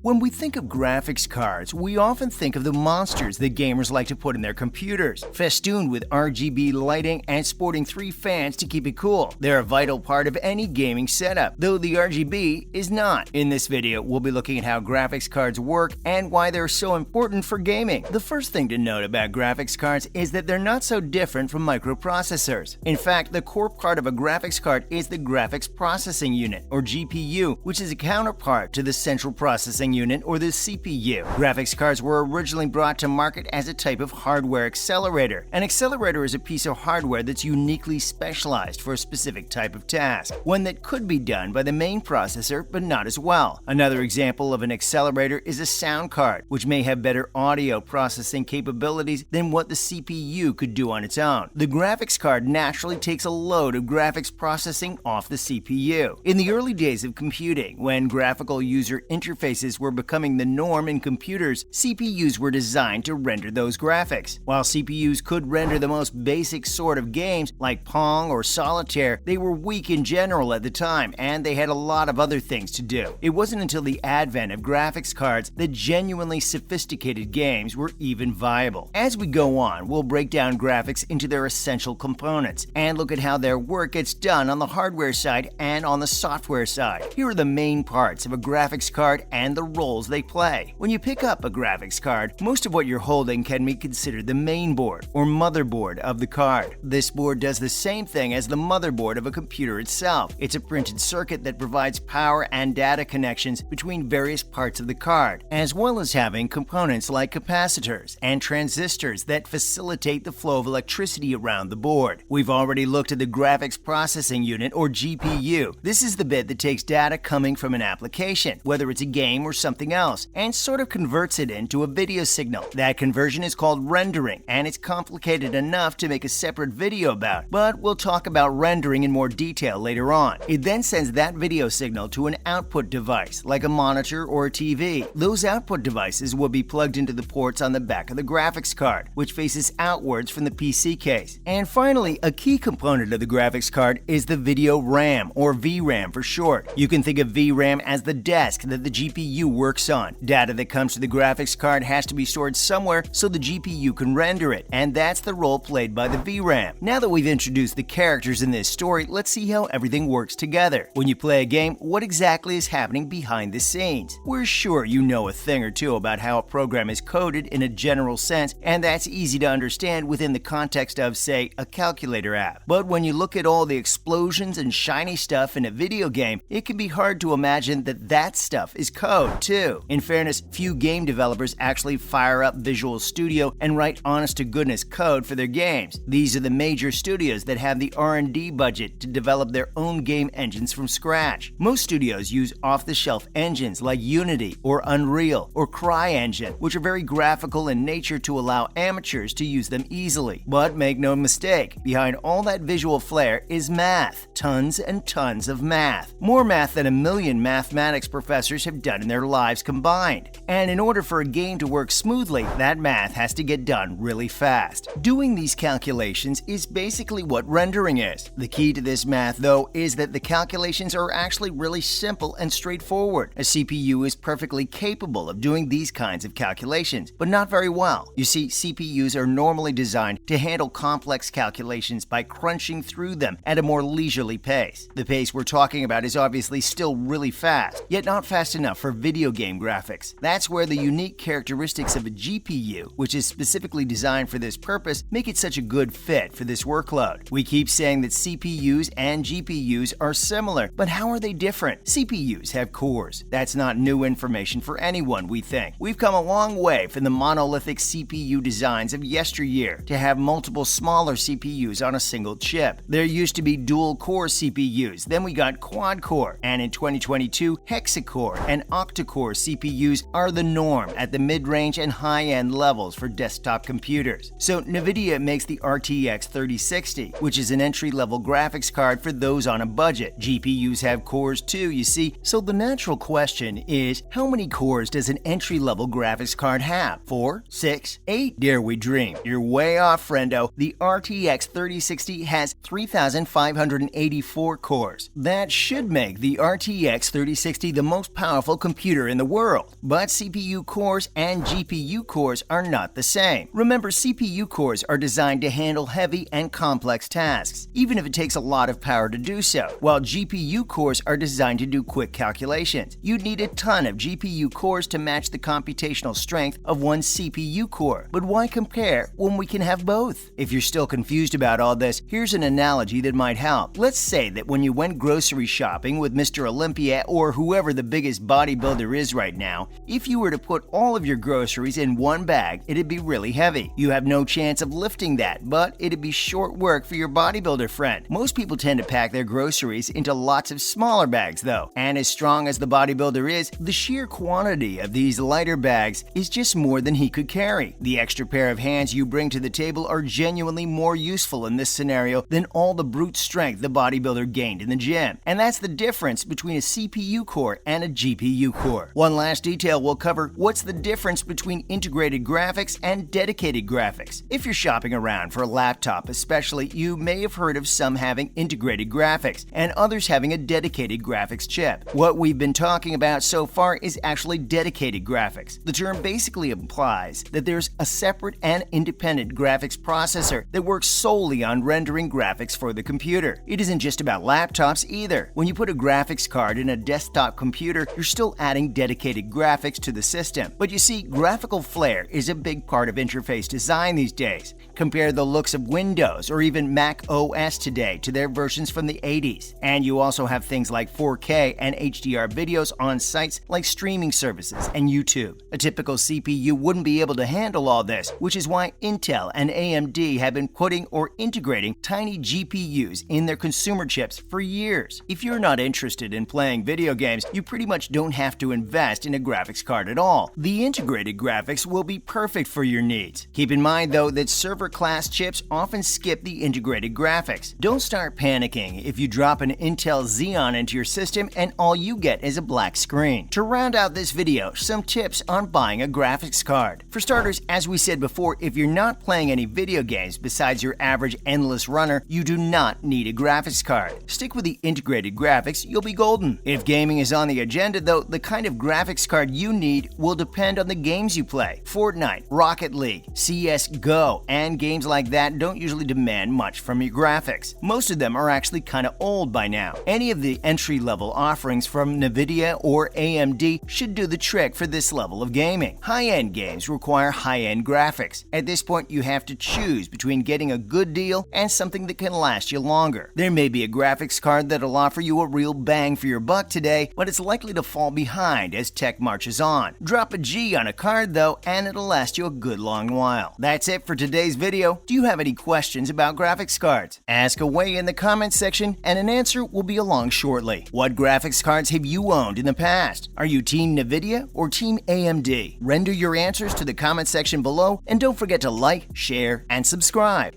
When we think of graphics cards, we often think of the monsters that gamers like to put in their computers, festooned with RGB lighting and sporting 3 fans to keep it cool. They're a vital part of any gaming setup, though the RGB is not. In this video, we'll be looking at how graphics cards work and why they're so important for gaming. The first thing to note about graphics cards is that they're not so different from microprocessors. In fact, the core part of a graphics card is the graphics processing unit, or GPU, which is a counterpart to the central processing unit, or the CPU. Graphics cards were originally brought to market as a type of hardware accelerator. An accelerator is a piece of hardware that's uniquely specialized for a specific type of task, one that could be done by the main processor but not as well. Another example of an accelerator is a sound card, which may have better audio processing capabilities than what the CPU could do on its own. The graphics card naturally takes a load of graphics processing off the CPU. In the early days of computing, when graphical user interfaces were becoming the norm in computers, CPUs were designed to render those graphics. While CPUs could render the most basic sort of games like Pong or Solitaire, they were weak in general at the time, and they had a lot of other things to do. It wasn't until the advent of graphics cards that genuinely sophisticated games were even viable. As we go on, we'll break down graphics into their essential components and look at how their work gets done on the hardware side and on the software side. Here are the main parts of a graphics card and the roles they play. When you pick up a graphics card, most of what you're holding can be considered the main board or motherboard of the card. This board does the same thing as the motherboard of a computer itself. It's a printed circuit that provides power and data connections between various parts of the card, as well as having components like capacitors and transistors that facilitate the flow of electricity around the board. We've already looked at the graphics processing unit, or GPU. This is the bit that takes data coming from an application, whether it's a game or something else, and sort of converts it into a video signal. That conversion is called rendering, and it's complicated enough to make a separate video about, but we'll talk about rendering in more detail later on. It then sends that video signal to an output device, like a monitor or a TV. Those output devices will be plugged into the ports on the back of the graphics card, which faces outwards from the PC case. And finally, a key component of the graphics card is the video RAM, or VRAM for short. You can think of VRAM as the desk that the GPU works on. Data that comes to the graphics card has to be stored somewhere so the GPU can render it, and that's the role played by the VRAM. Now that we've introduced the characters in this story, let's see how everything works together. When you play a game, what exactly is happening behind the scenes? We're sure you know a thing or two about how a program is coded in a general sense, and that's easy to understand within the context of, say, a calculator app. But when you look at all the explosions and shiny stuff in a video game, it can be hard to imagine that that stuff is code, too. In fairness, few game developers actually fire up Visual Studio and write honest-to-goodness code for their games. These are the major studios that have the R&D budget to develop their own game engines from scratch. Most studios use off-the-shelf engines like Unity or Unreal or CryEngine, which are very graphical in nature to allow amateurs to use them easily. But make no mistake, behind all that visual flair is math. Tons and tons of math. More math than a million mathematics professors have done in their lives combined. And in order for a game to work smoothly, that math has to get done really fast. Doing these calculations is basically what rendering is. The key to this math, though, is that the calculations are actually really simple and straightforward. A CPU is perfectly capable of doing these kinds of calculations, but not very well. You see, CPUs are normally designed to handle complex calculations by crunching through them at a more leisurely pace. The pace we're talking about is obviously still really fast, yet not fast enough for video game graphics. That's where the unique characteristics of a GPU, which is specifically designed for this purpose, make it such a good fit for this workload. We keep saying that CPUs and GPUs are similar, but how are they different? CPUs have cores. That's not new information for anyone, we think. We've come a long way from the monolithic CPU designs of yesteryear to have multiple smaller CPUs on a single chip. There used to be dual-core CPUs, then we got quad-core, and in 2022, hexa-core and octa-core CPUs are the norm at the mid-range and high-end levels for desktop computers. So NVIDIA makes the RTX 3060, which is an entry-level graphics card for those on a budget. GPUs have cores too, you see, so the natural question is, how many cores does an entry-level graphics card have? 4? 6? 8? Dare we dream? You're way off, friendo. The RTX 3060 has 3,584 cores. That should make the RTX 3060 the most powerful computer computer in the world. But CPU cores and GPU cores are not the same. Remember, CPU cores are designed to handle heavy and complex tasks, even if it takes a lot of power to do so, while GPU cores are designed to do quick calculations. You'd need a ton of GPU cores to match the computational strength of one CPU core. But why compare when we can have both? If you're still confused about all this, here's an analogy that might help. Let's say that when you went grocery shopping with Mr. Olympia or whoever the biggest bodybuilder is right now, if you were to put all of your groceries in one bag, it'd be really heavy. You have no chance of lifting that, but it'd be short work for your bodybuilder friend. Most people tend to pack their groceries into lots of smaller bags though, and as strong as the bodybuilder is, the sheer quantity of these lighter bags is just more than he could carry. The extra pair of hands you bring to the table are genuinely more useful in this scenario than all the brute strength the bodybuilder gained in the gym. And that's the difference between a CPU core and a GPU core. One last detail we'll cover: what's the difference between integrated graphics and dedicated graphics. If you're shopping around for a laptop especially, you may have heard of some having integrated graphics and others having a dedicated graphics chip. What we've been talking about so far is actually dedicated graphics. The term basically implies that there's a separate and independent graphics processor that works solely on rendering graphics for the computer. It isn't just about laptops either. When you put a graphics card in a desktop computer, you're still adding dedicated graphics to the system. But you see, graphical flair is a big part of interface design these days. Compare the looks of Windows or even Mac OS today to their versions from the 80s. And you also have things like 4K and HDR videos on sites like streaming services and YouTube. A typical CPU wouldn't be able to handle all this, which is why Intel and AMD have been putting or integrating tiny GPUs in their consumer chips for years. If you're not interested in playing video games, you pretty much don't have to invest in a graphics card at all. The integrated graphics will be perfect for your needs. Keep in mind though that server class chips often skip the integrated graphics. Don't start panicking if you drop an Intel Xeon into your system and all you get is a black screen. To round out this video, some tips on buying a graphics card. For starters, as we said before, if you're not playing any video games besides your average endless runner, you do not need a graphics card. Stick with the integrated graphics, you'll be golden. If gaming is on the agenda though, the kind of graphics card you need will depend on the games you play. Fortnite, Rocket League, CSGO, and games like that don't usually demand much from your graphics. Most of them are actually kind of old by now. Any of the entry-level offerings from Nvidia or AMD should do the trick for this level of gaming. High-end games require high-end graphics. At this point, you have to choose between getting a good deal and something that can last you longer. There may be a graphics card that'll offer you a real bang for your buck today, but it's likely to fall behind as tech marches on. Drop a G on a card though, and it'll last you a good long while. That's it for today's video. Do you have any questions about graphics cards? Ask away in the comments section and an answer will be along shortly. What graphics cards have you owned in the past? Are you Team Nvidia or Team AMD? Render your answers to the comment section below and don't forget to like, share, and subscribe.